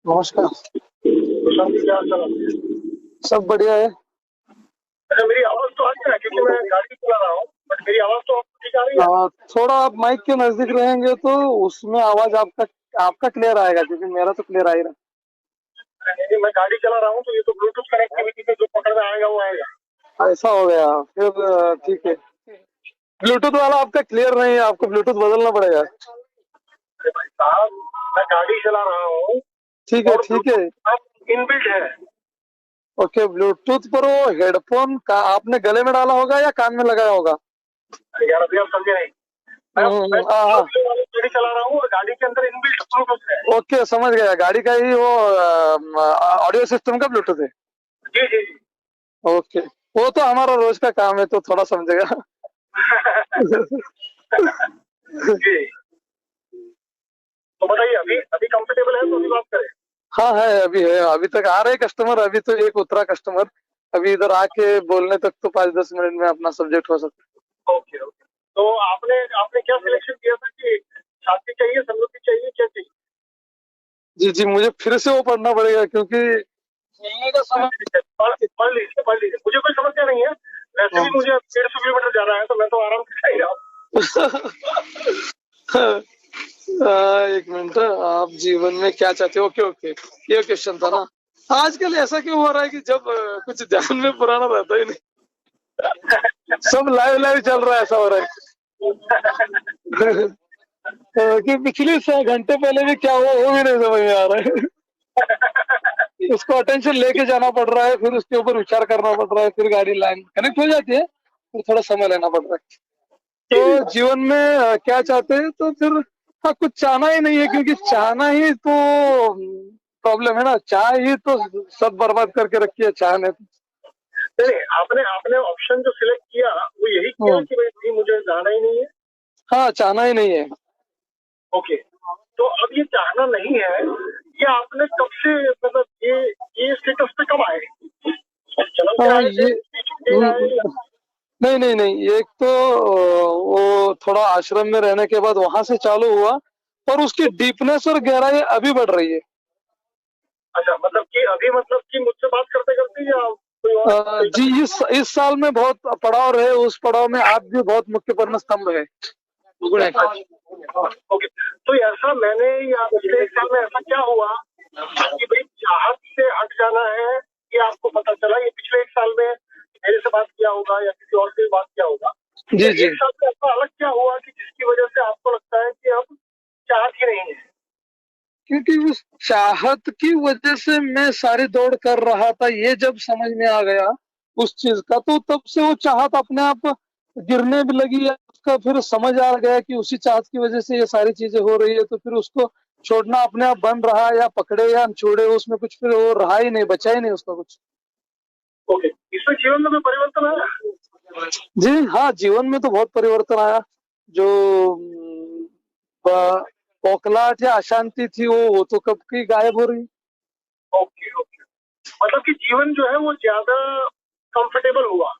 नमस्कार। प्रशांत जी, क्या हाल चाल आपके? सब बढ़िया है। अच्छा, मेरी आवाज तो आ रही है ना, क्योंकि मैं गाड़ी चला रहा हूँ, बट मेरी आवाज तो आपको ठीक आ रही है? थोड़ा आप माइक के नजदीक रहेंगे तो उसमें आवाज आपका आपका क्लियर आएगा, क्योंकि मेरा तो क्लियर आ ही नहीं नहीं, मैं गाड़ी चला रहा हूँ तो ये तो ब्लूटूथ कनेक्टिविटी से जो पकड़ में आएगा वो आएगा। रहा। ऐसा हो गया फिर ठीक है। ब्लूटूथ वाला आपका क्लियर नहीं है, आपको ब्लूटूथ बदलना पड़ेगा। अरे भाई साहब, मैं गाड़ी चला रहा हूँ ठीक है, और ठीक है। ब्लूटूथ अब इनबिल्ट है। ओके, ब्लूटूथ पर वो हेडफोन का आपने गले में डाला होगा या कान में लगाया होगा? अरे यार, अभी आप समझे नहीं। मैं हाँ, हाँ। वाली गाड़ी चला रहा हूँ और गाड़ी के अंदर इनबिल्ट ब्लूटूथ है। ओके, समझ गया, गाड़ी का ही वो ऑडियो सिस्टम का ब्लूटूथ है। जी जी जी। ओके, वो तो हमारा रोज का काम है तो थोड़ा समझेगा। जी। तो बताइए, अभी अभी कंफर्टेबल है तो अभी बात करें। हाँ है, अभी है, अभी तक आ रहे कस्टमर, अभी तो एक उतरा कस्टमर। अभी इधर आके बोलने तक तो 5-10 मिनट में अपना सब्जेक्ट हो सकता ओके ओके। तो आपने आपने क्या सिलेक्शन किया था कि शादी चाहिए, समृद्धि चाहिए, क्या चाहिए? है। जी जी, मुझे फिर से वो पढ़ना पड़ेगा क्योंकि मिलने का समय। पढ़ लीजिए, पढ़ लीजिए, मुझे कोई समस्या नहीं है। वैसे भी मुझे 150 किलोमीटर जाना है तो मैं तो आराम से जा ही रहा हूँ। एक मिनट, आप जीवन में क्या चाहते हो? ओके ओके, ये क्वेश्चन था ना। आजकल ऐसा क्यों हो रहा है कि जब कुछ ध्यान में पुराना रहता ही नहीं, सब लाइव लाइव चल रहा है, ऐसा हो रहा है। कि पिछले 100 घंटे पहले भी क्या हुआ वो भी नहीं समझ में आ रहा है। उसको अटेंशन लेके जाना पड़ रहा है, फिर उसके ऊपर विचार करना पड़ रहा है, फिर गाड़ी लाइन कनेक्ट हो जाती है, फिर थोड़ा समय लेना पड़ रहा है। जी जी। तो जीवन में क्या चाहते हैं तो फिर, हाँ, कुछ चाहना ही नहीं है, क्योंकि चाहना ही तो प्रॉब्लम है ना। चाह ही तो सब बर्बाद करके रखी है, चाह ने। नहीं नहीं, आपने आपने ऑप्शन जो सिलेक्ट किया वो यही किया कि भाई नहीं, मुझे जाना ही नहीं है। हाँ, चाहना ही नहीं है। ओके। तो अब ये चाहना नहीं है, ये आपने कब से, मतलब ये स्टेटस पे कब आए? जन्म से हाँ, आए थे, ये बीच में कहीं आए या? नहीं नहीं नहीं, एक तो वो थोड़ा आश्रम में रहने के बाद वहां से चालू हुआ, और उसकी डीपनेस और गहराई अभी बढ़ रही है। अच्छा, मतलब कि अभी, मतलब कि मुझसे बात करते करते या कोई और कोई? जी, इस साल में बहुत पड़ाव रहे, उस पड़ाव में आप भी बहुत मुख्यपूर्ण स्तंभ है। ओके। तो ऐसा मैंने, या पिछले एक साल में ऐसा क्या हुआ कि भाई चाहत से हट जाना है, ये आपको पता चला? ये पिछले एक साल में मेरे से बात किया होगा या किसी और से बात किया होगा, या जी जी, एक साल में ऐसा अलग क्या हुआ कि जिसकी वजह से आपको लगता है कि अब चाहत ही नहीं है? क्योंकि उस चाहत की वजह से मैं सारी दौड़ कर रहा था, ये जब समझ में आ गया उस चीज का, तो तब से वो चाहत अपने आप गिरने भी लगी है। उसका फिर समझ आ गया कि उसी चाहत की वजह से ये सारी चीजें हो रही है, तो फिर उसको छोड़ना अपने आप बन रहा, या पकड़े या छोड़े, उसमें कुछ फिर वो रहा ही नहीं, बचा ही नहीं उसका कुछ। ओके। इसमें जीवन में कोई परिवर्तन आया? जी हाँ, जीवन में तो बहुत परिवर्तन आया। जो बौखलाहट या अशांति थी, वो तो कब की गायब हो रही। Okay okay. मतलब कि जीवन जो है वो ज्यादा कंफर्टेबल हुआ।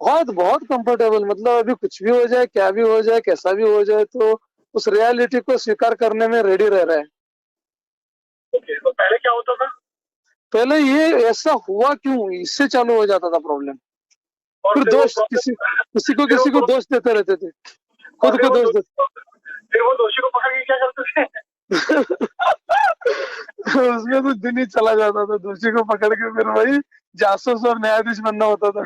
बहुत बहुत कंफर्टेबल, मतलब अभी कुछ भी हो जाए, क्या भी हो जाए, कैसा भी हो जाए, तो उस रियलिटी को स्वीकार करने में रेडी रह रहे हैं। ओके। तो पहले क्या होता था? पहले ये ऐसा हुआ क्यों, इससे चालू हो जाता था प्रॉब्लम। और फिर फिर वो दोस्त किसी किसी को फिर वो किसी को दोष देते रहते थे, और खुद को दोष देते। फिर वो दोषी को पकड़ के क्या करते थे? उसमें तो दिन ही चला जाता था, दोषी को पकड़ के फिर वही जासूस और न्यायाधीश बनना होता था।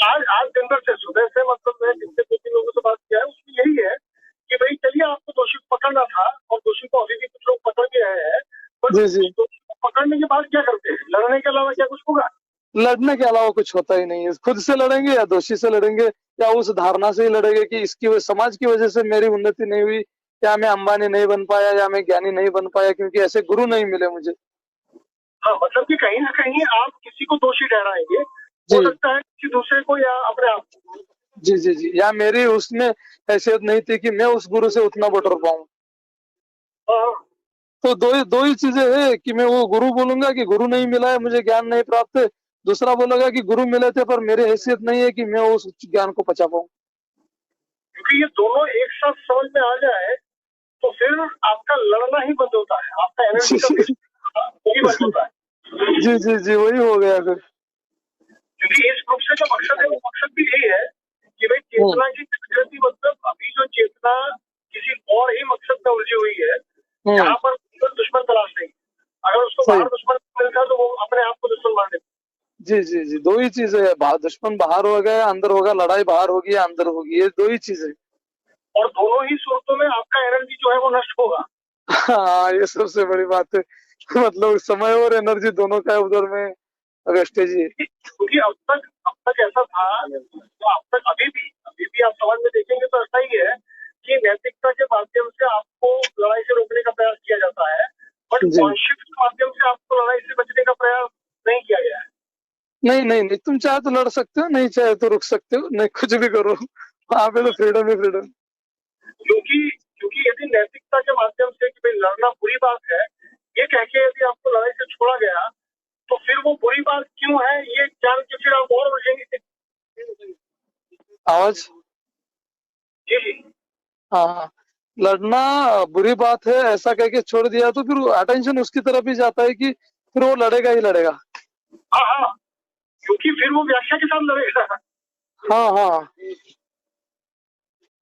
आज आज दिन भर से, सुबह से, मतलब मैं जितने दो तीन लोगों से बात किया है उसमें यही है कि भाई चलिए, आपको दोषी को पकड़ना था और दोषी को अभी भी कुछ लोग पकड़ के रहे हैं, बट जी जी, दोषी को पकड़ने के बाद क्या करते हैं? लड़ने के अलावा क्या कुछ होगा? लड़ने के अलावा कुछ होता ही नहीं है। खुद से लड़ेंगे या दोषी से लड़ेंगे, या उस धारणा से ही लड़ेंगे कि समाज की वजह से मेरी उन्नति नहीं हुई, या मैं अंबानी नहीं बन पाया, या मैं ज्ञानी नहीं बन पाया, क्योंकि ऐसे गुरु नहीं मिले मुझे। हाँ, मतलब कि कहीं ना कहीं आप किसी को दोषी ठहराएंगे, जी हो सकता है किसी दूसरे को या अपने आप को। जी जी जी, या मेरी उसमें हैसियत नहीं थी कि मैं उस गुरु से उतना बटोर पाऊं। हाँ, तो दो ही चीजें है कि मैं वो गुरु बोलूंगा कि गुरु नहीं मिला है, मुझे ज्ञान नहीं प्राप्त है। दूसरा बोलूंगा कि गुरु मिले थे पर मेरी हैसियत नहीं है कि मैं उस ज्ञान को पचा पाऊं। क्योंकि ये दोनों एक साथ समझ में आ जाए तो फिर आपका लड़ना ही बंद होता है, आपका एनर्जी का वेस्ट वही बंद होता है। जी जी जी, वही हो गया फिर। क्योंकि इस ग्रुप से जो मकसद है वो मकसद भी यही है कि भाई चेतना की जागृति, मतलब अभी जो चेतना किसी और ही मकसद में उलझी हुई है, यहाँ पर दुश्मन तलाश नहीं। अगर उसको सही। बाहर दुश्मन मिलता तो वो अपने आप को दुश्मन मान लेता। जी जी जी, दो ही चीजें है, दुश्मन बाहर हो गया अंदर होगा, लड़ाई बाहर होगी या अंदर होगी, ये दो ही चीजें। और दोनों ही सूरतों में आपका एनर्जी जो है वो नष्ट होगा। हाँ, ये सबसे बड़ी बात है। मतलब समय और एनर्जी दोनों का उधर में वेस्टेज ही है। क्योंकि अब तक ऐसा था, तो अब तक अभी भी आप समाज में देखेंगे तो ऐसा ही है कि नैतिकता के माध्यम से आपको लड़ाई से रोकने का प्रयास किया जाता है, बट जी, कॉन्शियस के माध्यम से आपको लड़ाई से बचने का प्रयास नहीं किया गया है। नहीं नहीं नहीं, तुम चाहे तो लड़ सकते हो, नहीं चाहे तो रुक सकते हो, नहीं कुछ भी करो, वहाँ पे तो फ्रीडम ही फ्रीडम। क्योंकि क्योंकि यदि नैतिकता के माध्यम से कि भाई लड़ना बुरी बात है, ये कह के यदि आपको लड़ाई से छोड़ा गया, तो फिर वो बुरी बात क्यों है ये जान के फिर आप और उलझेंगे। आवाज। जी जी। हाँ, लड़ना बुरी बात है ऐसा कह के छोड़ दिया तो फिर अटेंशन उसकी तरफ ही जाता है कि फिर वो लड़ेगा ही लड़ेगा। हाँ हाँ, क्योंकि फिर वो व्याख्या के साथ लड़ेगा। हाँ हाँ,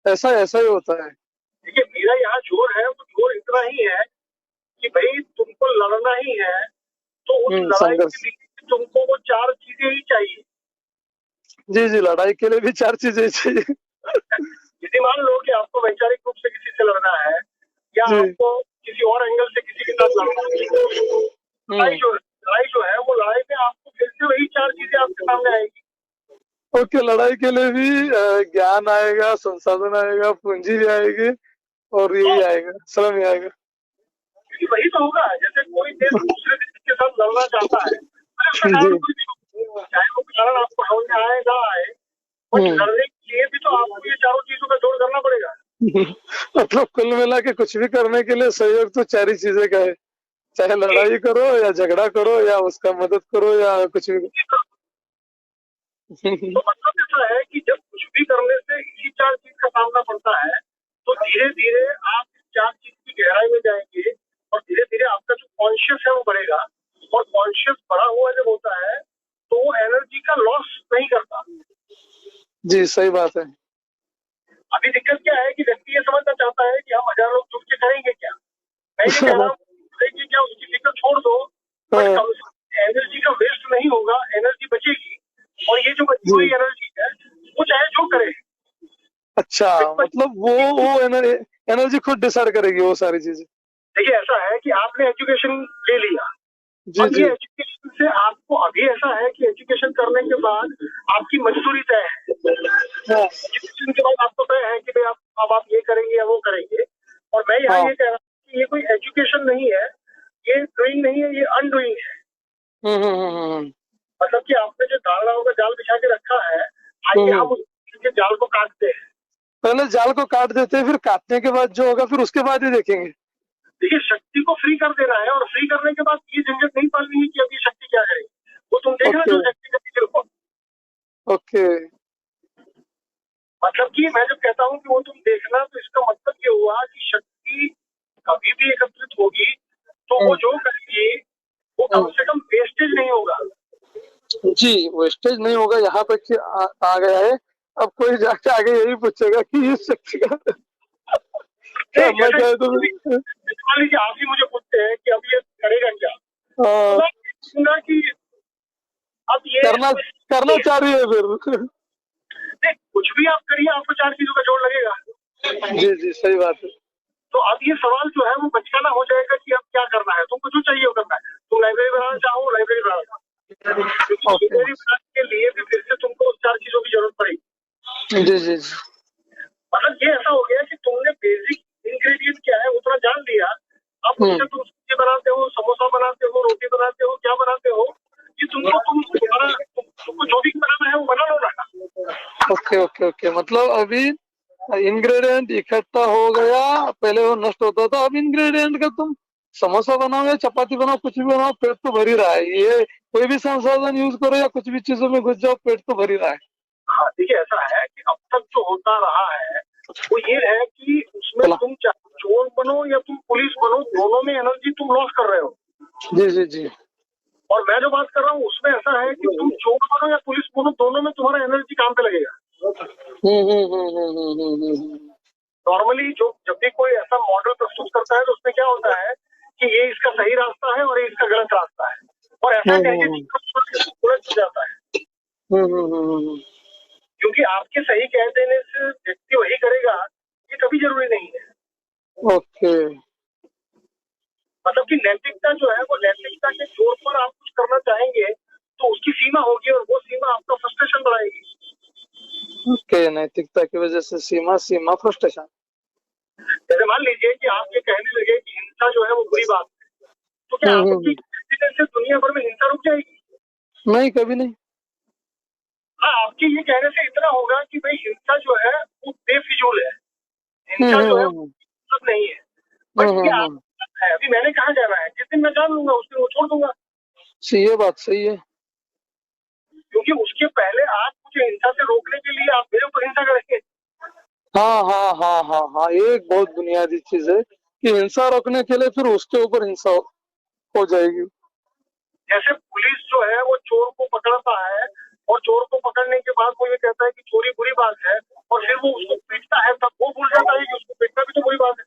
ऐसा ऐसा ही होता है। देखिए मेरा यहाँ जोर है, वो जोर इतना ही है कि भाई तुमको लड़ना ही है, तो उस लड़ाई संघर्ष। के लिए तुमको वो चार चीजें ही चाहिए। जी जी, लड़ाई के लिए भी चार चीजें चाहिए। यदि मान लो कि आपको वैचारिक रूप से किसी से लड़ना है, या जी। आपको किसी और एंगल से किसी के साथ लड़ना है, लड़ाई जो है वो लड़ाई में आपको फिर से वही चार चीजें आपके सामने आएगी। ओके, लड़ाई के लिए भी ज्ञान आएगा, संसाधन आएगा, पूंजी भी आएगी, और यही आएगा, श्रम ही आएगा। क्योंकि वही तो होगा, जैसे कोई देश दूसरे देश के साथ लड़ना चाहता है, अरे उसका जी। कारण कोई भी हो, चाहे वो कारण आपको समझ में आए ना आए, बट लड़ने के लिए भी तो आपको ये चारों चीजों का जोड़ करना पड़ेगा। मतलब कुल मिला के कुछ भी करने के लिए सहयोग तो चार ही चीजें का है, चाहे लड़ाई करो या झगड़ा करो या उसका मदद करो या कुछ भी तो मतलब ऐसा है कि जब कुछ भी करने से इसी चार चीज का सामना पड़ता है, तो धीरे धीरे आप इस चार चीज की गहराई में जाएंगे, और धीरे धीरे आपका जो कॉन्शियस है वो बढ़ेगा, और कॉन्शियस बढ़ा हुआ जब होता है तो वो एनर्जी का लॉस नहीं करता। जी, सही बात है। अभी दिक्कत क्या है कि व्यक्ति ये समझना चाहता है कि हम 1000 लोग जुट के करेंगे क्या। मैं ये कह रहा हूँ कि क्या उसकी फिक्र छोड़ दो, बट कम से एनर्जी का वेस्ट नहीं होगा, एनर्जी बचेगी, और ये जो बची हुई एनर्जी है वो चाहे जो करे। अच्छा, मतलब वो एनर्जी खुद डिसाइड करेगी वो सारी चीजें। देखिए ऐसा है कि आपने एजुकेशन ले लिया, जी अब जी। ये एजुकेशन से आपको अभी ऐसा है कि एजुकेशन करने के बाद आपकी मजदूरी तय है। हाँ एजुकेशन के बाद आपको तय है कि भाई आप ये करेंगे या वो करेंगे। और मैं यहाँ हाँ। ये कह रहा हूँ कि ये कोई एजुकेशन नहीं है, ये डूइंग नहीं है, ये अनडूइंग है। मतलब कि आपने जो धारणाओं का जाल बिछा के रखा है, आइए हम उसके जाल को काटते हैं। पहले जाल को काट देते हैं, फिर काटने के बाद जो होगा फिर उसके बाद ही देखेंगे। देखिए शक्ति को फ्री कर देना है, और फ्री करने के बाद ये झंझट नहीं पालनी है कि अब ये शक्ति क्या करेगी, वो तुम देखना जो शक्ति करेगी को। ओके। मतलब कि मैं जब कहता हूँ कि वो तुम देखना, तो इसका मतलब ये हुआ कि शक्ति कभी भी एकत्रित होगी तो वो जो करेगी वो कम से कम वेस्टेज नहीं होगा। जी, वेस्टेज नहीं होगा, यहाँ तक कि आ गया है। अब कोई जाके आगे यही पूछेगा कि इस शक्ति का करना चाहे तो मान लीजिए आप ही मुझे पूछते हैं कि अब ये करेगा क्या, हाँ, सुना कि अब ये करना चाह रही है फिर। नहीं, कुछ भी आप करिए आपको चार चीजों का जोड़ लगेगा। जी जी, सही बात है। तो अब ये सवाल जो है वो बचकाना हो जाएगा कि अब क्या करना है, तुमको जो चाहिए वो करना है। तुम लाइब्रेरी बनाना चाहो लाइब्रेरी बनाना चाहो, क्योंकि लाइब्रेरी बनाने के लिए भी फिर से तुमको उस चार चीजों की जरूरत पड़ेगी। जी जी। मतलब ये ऐसा हो गया कि तुमने बेसिक इंग्रेडिएंट क्या है उतना जान लिया, अब उससे तुम सब्जी बनाते हो, समोसा बनाते हो, रोटी बनाते हो, क्या बनाते हो कि तुमको जो भी बनाना है वो बना लो ना। ओके ओके ओके, मतलब अभी इंग्रेडिएंट इकट्ठा हो गया, पहले वो नष्ट होता था, अब इंग्रेडिएंट का तुम समोसा बनाओ या चपाती बनाओ, कुछ भी बनाओ, पेट तो भर ही रहा है। ये कोई भी संसाधन यूज करो या कुछ भी चीजों में घुस जाओ, पेट तो भर ही रहा है। हाँ देखिए ऐसा है कि अब तक जो होता रहा है वो ये है कि उसमें तुम चोर बनो या तुम पुलिस बनो, दोनों में एनर्जी तुम लॉस कर रहे हो। जी जी जी। और मैं जो बात कर रहा हूँ उसमें ऐसा है कि तुम चोर बनो या पुलिस बनो, दोनों में तुम्हारा एनर्जी काम पे लगेगा। नॉर्मली जो जब भी कोई ऐसा मॉडल प्रस्तुत करता है तो उसमें क्या होता है कि ये इसका सही रास्ता है और ये इसका गलत रास्ता है, और ऐसा कह के उलझ जाता है। क्योंकि आपके सही कह देने से व्यक्ति वही करेगा, ये कभी जरूरी नहीं है। ओके। मतलब कि नैतिकता जो है वो नैतिकता के जोर पर आप कुछ करना चाहेंगे तो उसकी सीमा होगी, और वो सीमा आपका फ्रस्ट्रेशन बढ़ाएगी। ओके, नैतिकता की वजह से सीमा फ्रस्ट्रेशन। जैसे मान लीजिए कि आप ये कहने लगे कि हिंसा जो है वो बुरी बात है, तो क्या आपकी से दुनिया भर में हिंसा रुक जाएगी? नहीं, कभी नहीं। हाँ, आपके ये कहने से इतना होगा कि भाई हिंसा जो है वो बेफिजूल है, हिंसा जो है सब नहीं है। बट ये आप है, अभी मैंने कहाँ जाना है, जिस दिन मैं जान लूंगा उस दिन वो छोड़ दूंगा। ये बात सही है, क्योंकि उसके पहले आप मुझे हिंसा से रोकने के लिए आप मेरे ऊपर हिंसा करेंगे। हाँ हाँ हाँ हाँ हाँ, एक बहुत बुनियादी चीज है कि हिंसा रोकने के लिए फिर उसके ऊपर हिंसा हो जाएगी। जैसे पुलिस जो है वो चोर को पकड़ता है, और चोर को पकड़ने के बाद वो ये कहता है कि चोरी बुरी बात है, और फिर वो उसको पीटता है, तब वो भूल जाता है कि उसको पीटना भी तो बुरी बात है।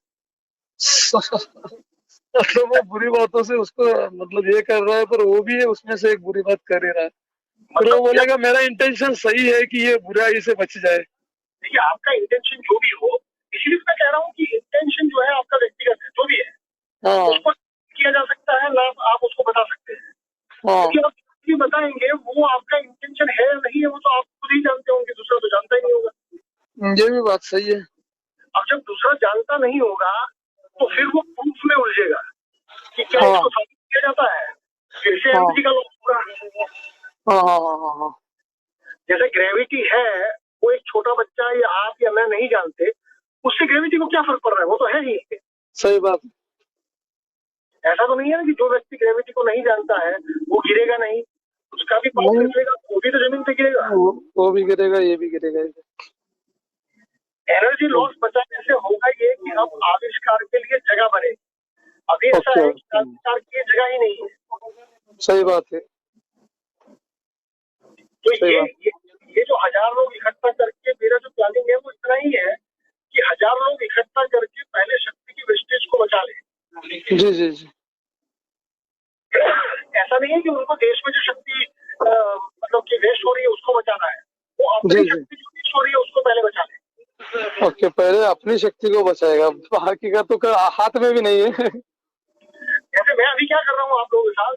तो वो बुरी बातों से उसको मतलब ये कर रहा है, पर वो भी है उसमें से एक बुरी बात कर ही रहा है। फिर वो बोलेगा मेरा इंटेंशन सही है कि ये बुराई से बच जाए। देखिए, आपका इंटेंशन जो भी हो, इसलिए मैं कह रहा हूँ कि इंटेंशन जो है आपका व्यक्तिगत है, जो भी है, हाँ। उसको किया जा सकता है ना, आप उसको बता सकते हैं। हाँ। क्योंकि आप बताएंगे वो आपका इंटेंशन है या नहीं है, वो तो आप खुद ही जानते होंगे, दूसरा तो जानता ही नहीं होगा। ये भी बात सही है। अब जब दूसरा जानता नहीं होगा तो फिर वो प्रूफ में उलझेगा कि क्या इसको साबित किया जाता है, फिर से एनर्जी का लॉस होगा। हाँ। जैसे ग्रेविटी है, वो एक छोटा बच्चा या आप या मैं नहीं जानते, उससे ग्रेविटी को क्या फर्क पड़ रहा है, वो तो है ही। सही बात। ऐसा तो नहीं है ना कि जो व्यक्ति ग्रेविटी को नहीं जानता है वो गिरेगा नहीं, उसका भी पाँव फिसलेगा, वो भी तो जमीन पे गिरेगा। वो भी गिरेगा, ये भी गिरेगा। एनर्जी लॉस बचाने से होगा ये कि हम आविष्कार के लिए जगह बने। अभी ऐसा है कि आविष्कार की जगह ही नहीं है। सही बात है। तो ये जो 1000 लोग इकट्ठा करके, मेरा जो प्लानिंग है वो इतना ही है कि 1000 लोग इकट्ठा करके पहले शक्ति की वेस्टेज को बचा ले। जी जी जी। ऐसा नहीं है कि उनको देश में जो शक्ति मतलब कि वेस्ट हो रही है उसको बचाना है, वो अपनी शक्ति जो वेस्ट हो रही है उसको पहले बचा ले। ओके, पहले अपनी शक्ति को बचाएगा, बाकी का तो हाथ में भी नहीं है। जैसे मैं अभी क्या कर रहा हूँ आप लोगों के साथ,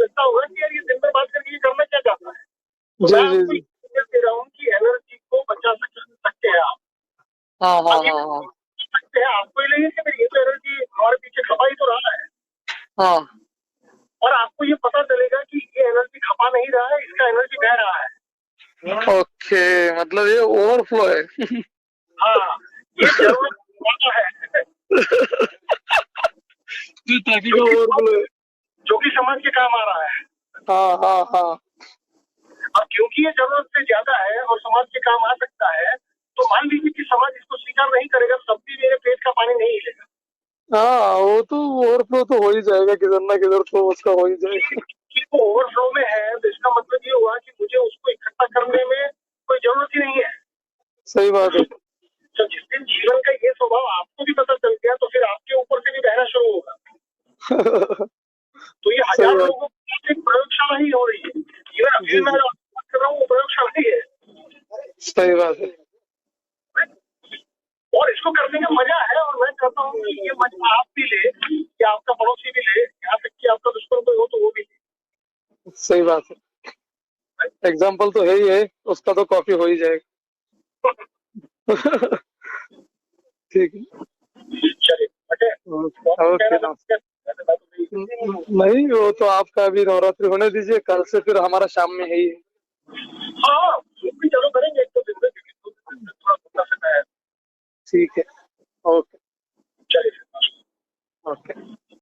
लगता होगा कि यार ये दिन में बात करके करना क्या चाहता है, तो मैं आपको दे रहा हूँ कि एनर्जी को बचा सकते हैं आप। सकते हैं, आपको ये लगे कि ये तो एनर्जी हमारे पीछे खपा ही तो रहा है। हाँ। और आपको ये पता चलेगा कि ये एनर्जी खपा नहीं रहा है, इसका एनर्जी बह रहा है। ओके, मतलब ये ओवरफ्लो है। हाँ, ये जरूरत है। जो कि समाज के काम आ रहा है। हाँ। अब क्योंकि ये जरूरत से ज्यादा है और समाज के काम आ सकता है, तो मान लीजिए कि समाज इसको स्वीकार नहीं करेगा, तब भी मेरे पेट का पानी नहीं हिलेगा। हाँ, वो तो ओवरफ्लो तो हो ही जाएगा, किधर ना किधर तो उसका हो ही जाएगा। वो ओवरफ्लो में है तो इसका मतलब ये हुआ कि मुझे उसको इकट्ठा करने में कोई जरूरत ही नहीं है। सही बात है। तो जिस दिन जीवन का ये स्वभाव आपको भी पता चल गया तो फिर आपके ऊपर से भी बहना शुरू होगा। तो ये 1000 लोगों की प्रयोगशाला ही हो रही है। इवन अभी मैं बात कर रहा हूँ वो प्रयोगशाला ही है। सही बात है। और इसको करने का मजा है, और मैं चाहता हूँ कि ये मजा आप भी ले या आपका पड़ोसी भी ले, यहाँ तक कि आपका दुश्मन कोई हो तो वो भी ले। सही बात है। एग्जाम्पल तो है ही है, उसका तो कॉपी हो ही जाएगा। ठीक है, चलिए। ओके। नहीं, वो तो आपका अभी नवरात्रि होने दीजिए, कल से फिर हमारा शाम में है ही। हाँ, चलो करेंगे एक दो दिन में, थोड़ा घूमना फिरना है। ठीक है, ओके, चलिए, ओके।